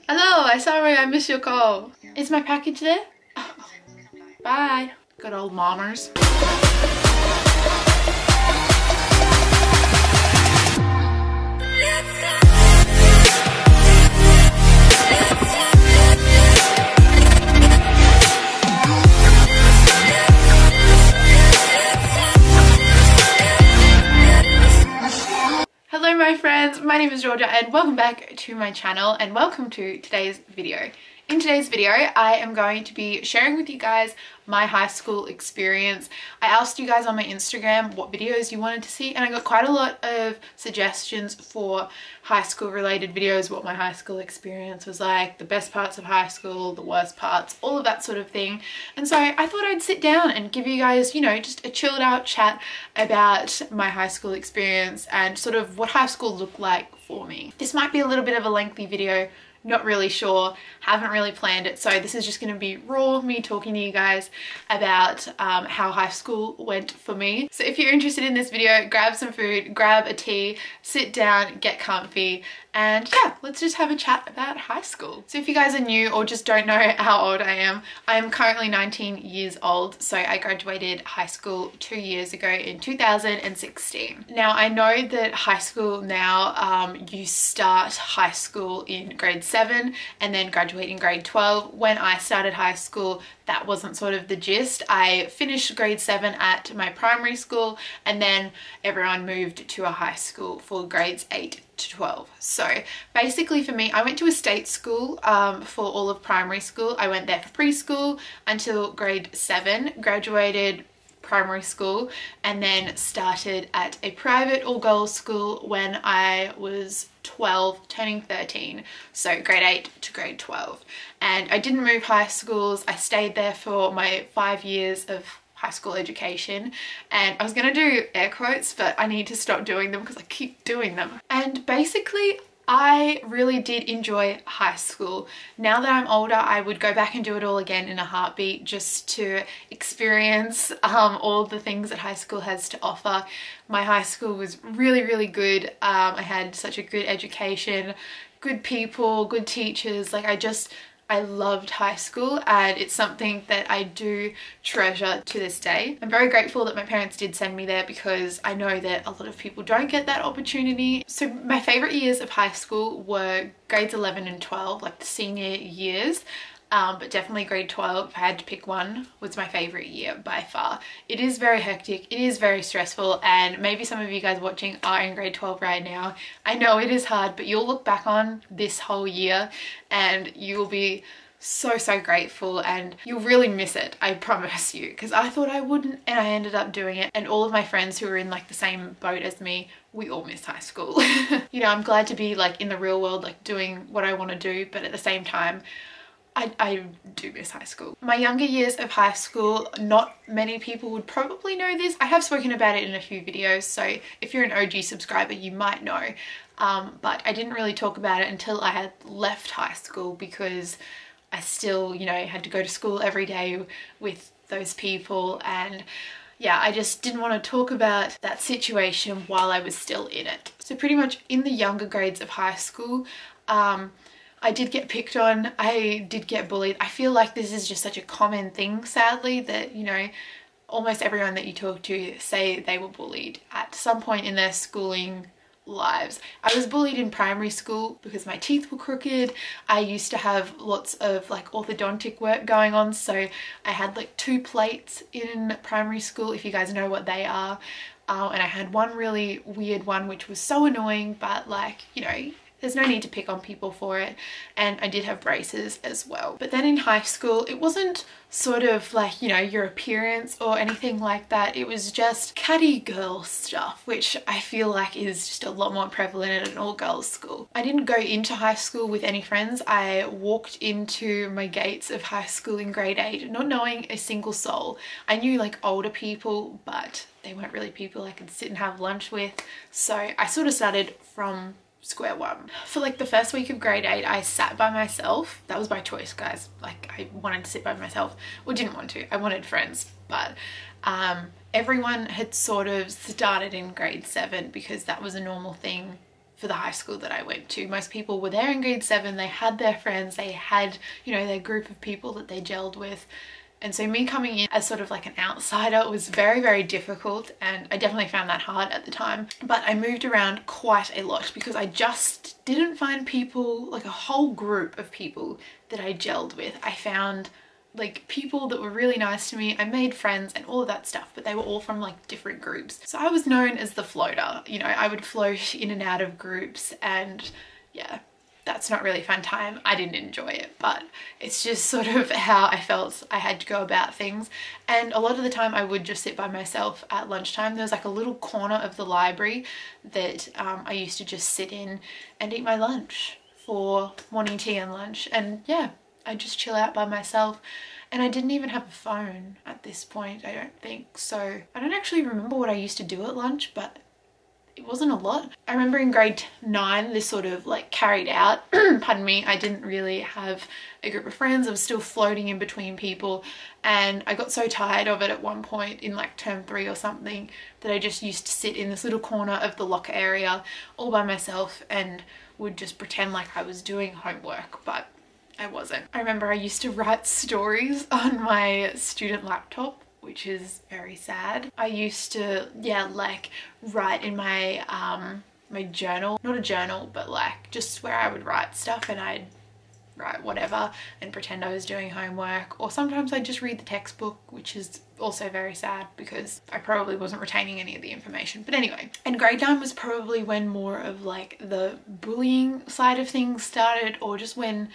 Hello, sorry I missed your call. Is my package there? Oh, bye. Good old mommers. Hello my friends, my name is Georgia and welcome back to my channel and welcome to today's video. In today's video, I am going to be sharing with you guys my high school experience. I asked you guys on my Instagram what videos you wanted to see and I got quite a lot of suggestions for high school related videos, what my high school experience was like, the best parts of high school, the worst parts, all of that sort of thing. And so I thought I'd sit down and give you guys, you know, just a chilled out chat about my high school experience and sort of what high school looked like for me. This might be a little bit of a lengthy video. Not really sure, haven't really planned it, so this is just going to be raw me talking to you guys about how high school went for me. So if you're interested in this video, grab some food, grab a tea, sit down, get comfy, and yeah, let's just have a chat about high school. So if you guys are new or just don't know how old I am currently 19 years old. So I graduated high school 2 years ago in 2016. Now I know that high school now, you start high school in grade 7 and then graduate in grade 12. When I started high school, that wasn't sort of the gist. I finished grade 7 at my primary school and then everyone moved to a high school for grades 8 to 12. So basically for me, I went to a state school for all of primary school. I went there for preschool until grade 7, graduated primary school, and then started at a private all-girls school when I was 12, turning 13, so grade 8 to grade 12. And I didn't move high schools. I stayed there for my 5 years of high school education, and I was gonna do air quotes, but I need to stop doing them because I keep doing them. And basically I really did enjoy high school. Now that I'm older, I would go back and do it all again in a heartbeat just to experience all the things that high school has to offer. My high school was really, really good. I had such a good education, good people, good teachers. Like I loved high school and it's something that I do treasure to this day. I'm very grateful that my parents did send me there because I know that a lot of people don't get that opportunity. So my favourite years of high school were grades 11 and 12, like the senior years. But definitely grade 12, if I had to pick one, was my favourite year by far. It is very hectic, it is very stressful, and maybe some of you guys watching are in grade 12 right now. I know it is hard, but you'll look back on this whole year and you will be so grateful and you'll really miss it, I promise you, because I thought I wouldn't and I ended up doing it. And all of my friends who were in like the same boat as me, we all miss high school. You know, I'm glad to be like in the real world, like doing what I want to do, but at the same time I do miss high school. My younger years of high school, not many people would probably know this. I have spoken about it in a few videos, so if you're an OG subscriber, you might know. But I didn't really talk about it until I had left high school because I still, you know, had to go to school every day with those people, and yeah, I just didn't want to talk about that situation while I was still in it. So pretty much in the younger grades of high school, I did get picked on, I did get bullied. I feel like this is just such a common thing, sadly, that, you know, almost everyone that you talk to say they were bullied at some point in their schooling lives. I was bullied in primary school because my teeth were crooked. I used to have lots of like orthodontic work going on, so I had like 2 plates in primary school, if you guys know what they are. And I had one really weird one which was so annoying, but like, you know, there's no need to pick on people for it. And I did have braces as well. But then in high school, it wasn't sort of like, you know, your appearance or anything like that. It was just catty girl stuff, which I feel like is just a lot more prevalent at an all-girls school. I didn't go into high school with any friends. I walked into my gates of high school in grade 8 not knowing a single soul. I knew like older people, but they weren't really people I could sit and have lunch with. So I sort of started from square one. For like the first week of grade 8, I sat by myself. That was by choice, guys. Like I wanted to sit by myself. Well, didn't want to. I wanted friends, but everyone had sort of started in grade 7 because that was a normal thing for the high school that I went to. Most people were there in grade 7, they had their friends, they had, you know, their group of people that they gelled with. And so me coming in as sort of like an outsider was very, very difficult, and I definitely found that hard at the time. But I moved around quite a lot because I just didn't find people, like a whole group of people that I gelled with. I found like people that were really nice to me, I made friends and all of that stuff, but they were all from like different groups. So I was known as the floater, you know, I would float in and out of groups, and yeah, that's not really a fun time. I didn't enjoy it, but it's just sort of how I felt I had to go about things. And a lot of the time I would just sit by myself at lunchtime. There was like a little corner of the library that I used to just sit in and eat my lunch for morning tea and lunch. And yeah, I just chill out by myself. And I didn't even have a phone at this point, I don't think. So I don't actually remember what I used to do at lunch, but it wasn't a lot. I remember in grade 9 this sort of like carried out. Pardon me, I didn't really have a group of friends. I was still floating in between people, and I got so tired of it at one point in like term 3 or something that I just used to sit in this little corner of the locker area all by myself and would just pretend like I was doing homework, but I wasn't. I remember I used to write stories on my student laptop, which is very sad. I used to, yeah, like write in my my journal, not a journal, but like just where I would write stuff, and I'd write whatever and pretend I was doing homework. Or sometimes I'd just read the textbook, which is also very sad because I probably wasn't retaining any of the information. But anyway, and grade 9 was probably when more of like the bullying side of things started, or just when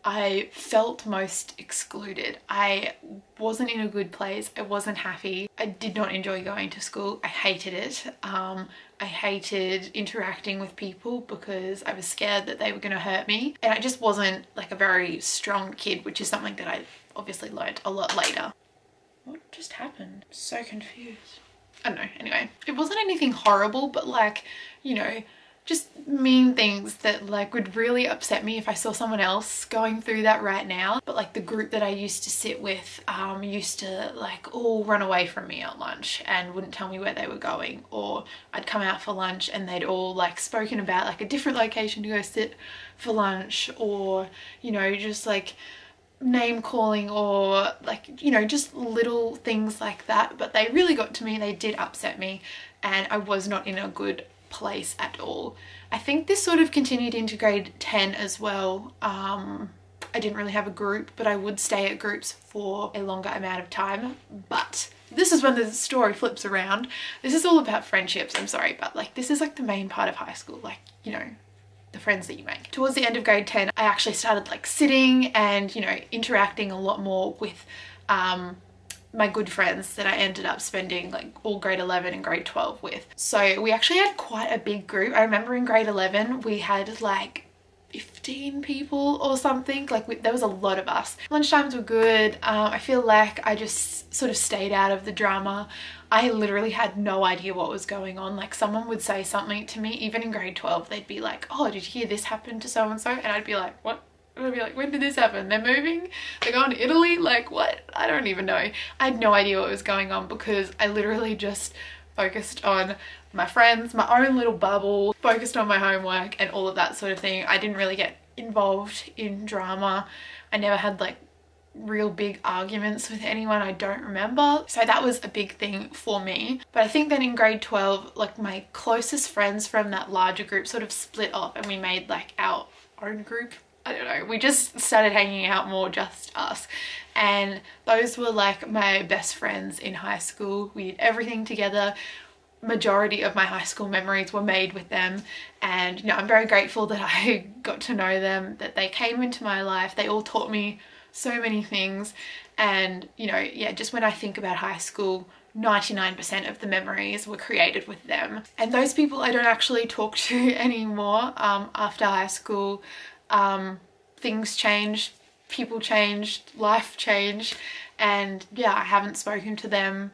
I felt most excluded. I wasn't in a good place. I wasn't happy. I did not enjoy going to school. I hated it. I hated interacting with people because I was scared that they were going to hurt me. And I just wasn't like a very strong kid, which is something that I obviously learned a lot later. What just happened? I'm so confused. I don't know. Anyway, it wasn't anything horrible, but like, you know, just mean things that like would really upset me if I saw someone else going through that right now. But like the group that I used to sit with used to like all run away from me at lunch and wouldn't tell me where they were going, or I'd come out for lunch and they'd all like spoken about like a different location to go sit for lunch, or you know, just like name calling, or like, you know, just little things like that. But they really got to me. They did upset me, and I was not in a good place at all. I think this sort of continued into grade 10 as well. I didn't really have a group, but I would stay at groups for a longer amount of time. But this is when the story flips around. This is all about friendships, I'm sorry, but like this is like the main part of high school, like, you know, the friends that you make. Towards the end of grade 10, I actually started like sitting and, you know, interacting a lot more with my good friends that I ended up spending like all grade 11 and grade 12 with. So we actually had quite a big group. I remember in grade 11 we had like 15 people or something. Like there was a lot of us. Lunchtimes were good. I feel like I just sort of stayed out of the drama. I literally had no idea what was going on. Like someone would say something to me, even in grade 12, they'd be like, oh, did you hear this happen to so-and-so? And I'd be like, what? And I'd be like, when did this happen? They're moving? They're going to Italy? Like what? I don't even know. I had no idea what was going on because I literally just focused on my friends, my own little bubble, focused on my homework and all of that sort of thing. I didn't really get involved in drama. I never had like real big arguments with anyone, I don't remember. So that was a big thing for me. But I think then in grade 12, like my closest friends from that larger group sort of split off and we made like our own group. I don't know, we just started hanging out more, just us. And those were like my best friends in high school. We did everything together. Majority of my high school memories were made with them, and you know, I'm very grateful that I got to know them, that they came into my life. They all taught me so many things. And you know, yeah, just when I think about high school, 99% of the memories were created with them. And those people I don't actually talk to anymore. After high school, things changed, people changed, life changed, and yeah, I haven't spoken to them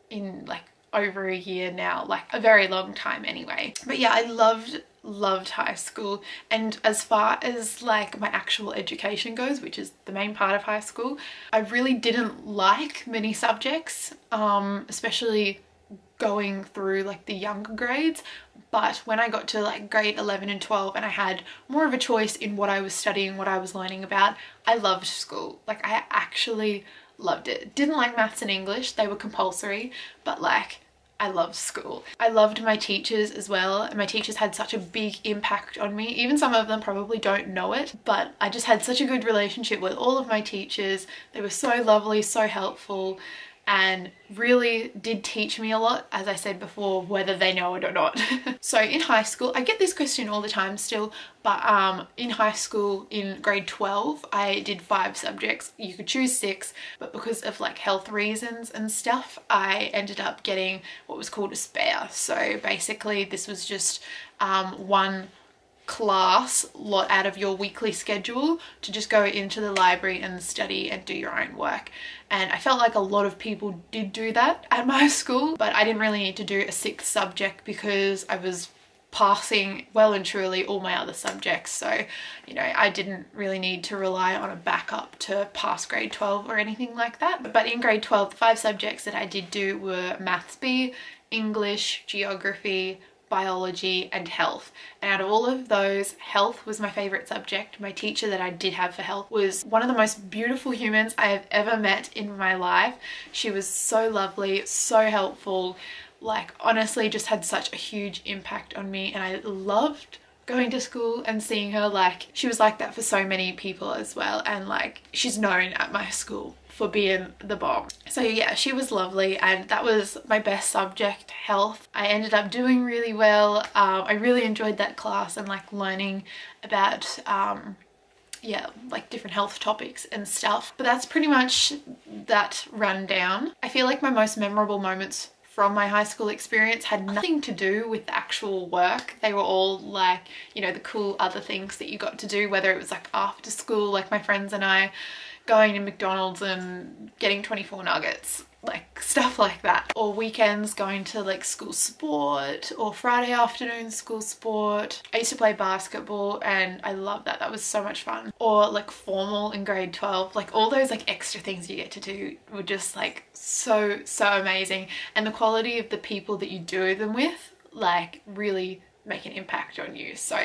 in like over a year now, like a very long time anyway. But yeah, I loved high school. And as far as like my actual education goes, which is the main part of high school, I really didn't like many subjects, especially going through like the younger grades. But when I got to like grade 11 and 12 and I had more of a choice in what I was studying, what I was learning about, I loved school. Like I actually loved it. Didn't like maths and English, they were compulsory, but like I loved school. I loved my teachers as well, and my teachers had such a big impact on me. Even some of them probably don't know it, but I just had such a good relationship with all of my teachers. They were so lovely, so helpful, and really did teach me a lot, as I said before, whether they know it or not. So in high school, I get this question all the time still, but in high school in grade 12, I did 5 subjects. You could choose 6, but because of like health reasons and stuff, I ended up getting what was called a spare. So basically this was just one class lot out of your weekly schedule to just go into the library and study and do your own work. And I felt like a lot of people did do that at my school, but I didn't really need to do a 6th subject because I was passing well and truly all my other subjects. So, you know, I didn't really need to rely on a backup to pass grade 12 or anything like that. But in grade 12, the 5 subjects that I did do were Maths B, English, Geography, Biology and Health. And out of all of those, health was my favorite subject. My teacher that I did have for health was one of the most beautiful humans I have ever met in my life. She was so lovely, so helpful, like honestly just had such a huge impact on me, and I loved going to school and seeing her. Like she was like that for so many people as well, and like she's known at my school for being the bomb. So yeah, she was lovely, and that was my best subject, health. I ended up doing really well. I really enjoyed that class and like learning about yeah, like different health topics and stuff. But that's pretty much that rundown. I feel like my most memorable moments from my high school experience had nothing to do with the actual work. They were all like, you know, the cool other things that you got to do, whether it was like after school, like my friends and I going to McDonald's and getting 24 nuggets, like stuff like that, or weekends going to like school sport, or Friday afternoon school sport. I used to play basketball and I loved that. That was so much fun. Or like formal in grade 12, like all those like extra things you get to do were just like so amazing, and the quality of the people that you do them with like really make an impact on you. So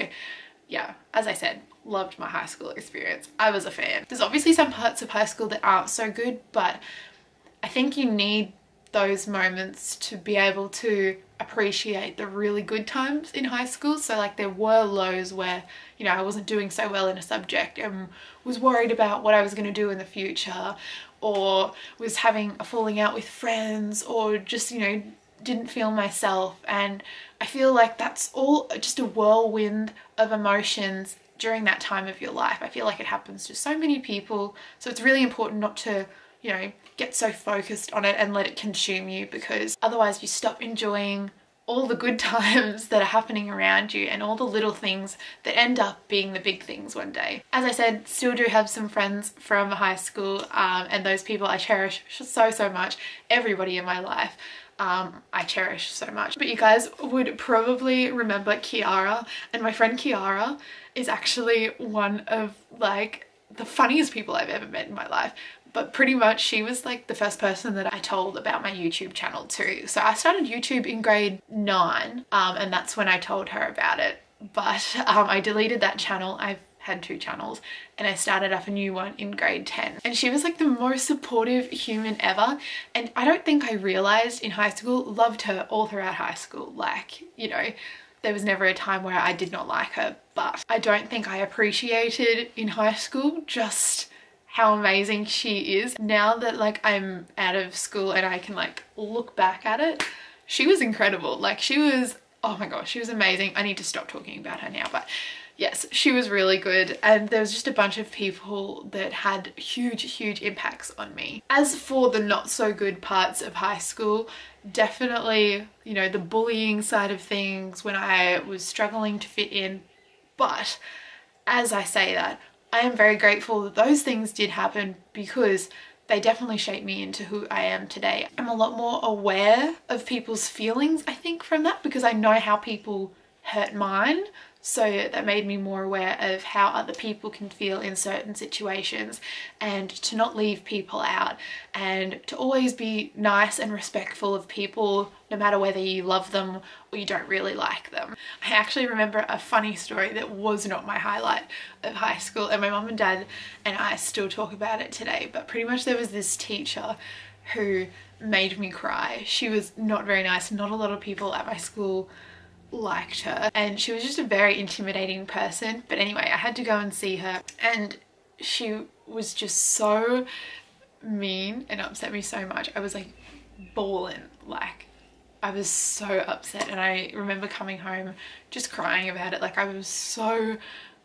yeah, as I said, loved my high school experience. I was a fan. There's obviously some parts of high school that aren't so good, but I think you need those moments to be able to appreciate the really good times in high school. So like there were lows where, you know, I wasn't doing so well in a subject and was worried about what I was going to do in the future, or was having a falling out with friends, or just, you know, didn't feel myself. And I feel like that's all just a whirlwind of emotions during that time of your life. I feel like it happens to so many people, so it's really important not to, you know, get so focused on it and let it consume you, because otherwise you stop enjoying all the good times that are happening around you and all the little things that end up being the big things one day. As I said, still do have some friends from high school, and those people I cherish so much. Everybody in my life I cherish so much. But you guys would probably remember Kiara, and my friend Kiara is actually one of like the funniest people I've ever met in my life. But pretty much she was like the first person that I told about my YouTube channel too. So I started YouTube in grade 9, and that's when I told her about it. But I deleted that channel. I've had 2 channels, and I started up a new one in grade 10. And she was like the most supportive human ever. And I don't think I realized in high school, loved her all throughout high school. Like, you know, there was never a time where I did not like her, but I don't think I appreciated in high school just how amazing she is. Now that like I'm out of school and I can like look back at it, she was incredible. Like she was, oh my gosh, she was amazing. I need to stop talking about her now, but yes, she was really good. And there was just a bunch of people that had huge impacts on me. As for the not so good parts of high school, definitely, you know, the bullying side of things when I was struggling to fit in. But as I say that, I am very grateful that those things did happen, because they definitely shaped me into who I am today. I'm a lot more aware of people's feelings, I think, from that, because I know how people hurt mine. So that made me more aware of how other people can feel in certain situations, and to not leave people out, and to always be nice and respectful of people no matter whether you love them or you don't really like them. I actually remember a funny story that was not my highlight of high school, and my mum and dad and I still talk about it today, but pretty much there was this teacher who made me cry. She was not very nice. Not a lot of people at my school liked her, and she was just a very intimidating person. But anyway, I had to go and see her, and she was just so mean and upset me so much. I was like bawling, like I was so upset, and I remember coming home just crying about it. Like I was so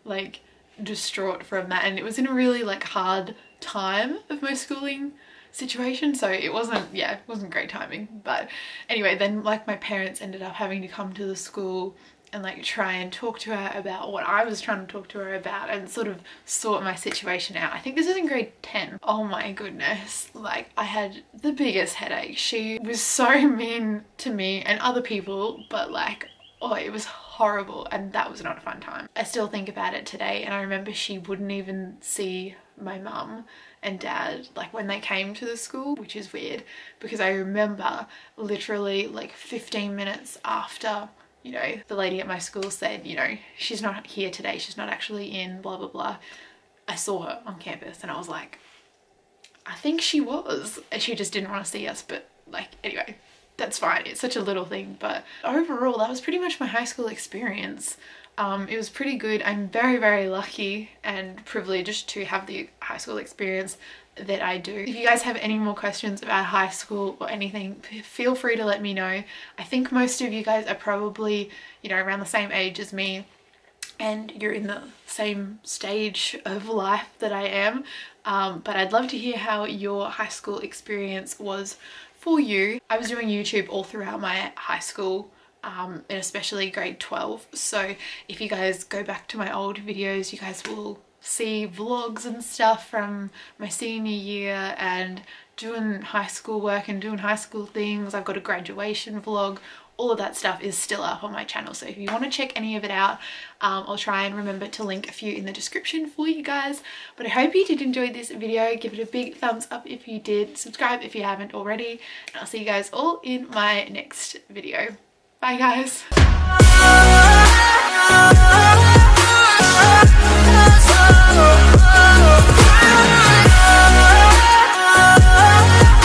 like distraught from that, and it was in a really like hard time of my schooling situation, so it wasn't, yeah, it wasn't great timing. But anyway, then like my parents ended up having to come to the school and like try and talk to her about what I was trying to talk to her about, and sort of sort my situation out. I think this is in grade 10. Oh my goodness, like I had the biggest headache. She was so mean to me and other people, but like, oh, it was horrible, and that was not a fun time. I still think about it today, and I remember she wouldn't even see my mum and dad like when they came to the school, which is weird because I remember literally like 15 minutes after, you know, the lady at my school said, you know, she's not here today, she's not actually in, blah blah blah, I saw her on campus, and I was like, I think she was, and she just didn't want to see us. But like, anyway, that's fine, it's such a little thing. But overall, that was pretty much my high school experience. It was pretty good. I'm very, very lucky and privileged to have the high school experience that I do. If you guys have any more questions about high school or anything, feel free to let me know. I think most of you guys are probably, you know, around the same age as me, and you're in the same stage of life that I am. But I'd love to hear how your high school experience was for you. I was doing YouTube all throughout my high school, and especially grade 12. So if you guys go back to my old videos, you guys will see vlogs and stuff from my senior year and doing high school work and doing high school things. I've got a graduation vlog. All of that stuff is still up on my channel, so if you want to check any of it out, I'll try and remember to link a few in the description for you guys. But I hope you did enjoy this video. Give it a big thumbs up if you did, subscribe if you haven't already, and I'll see you guys all in my next video. Bye guys.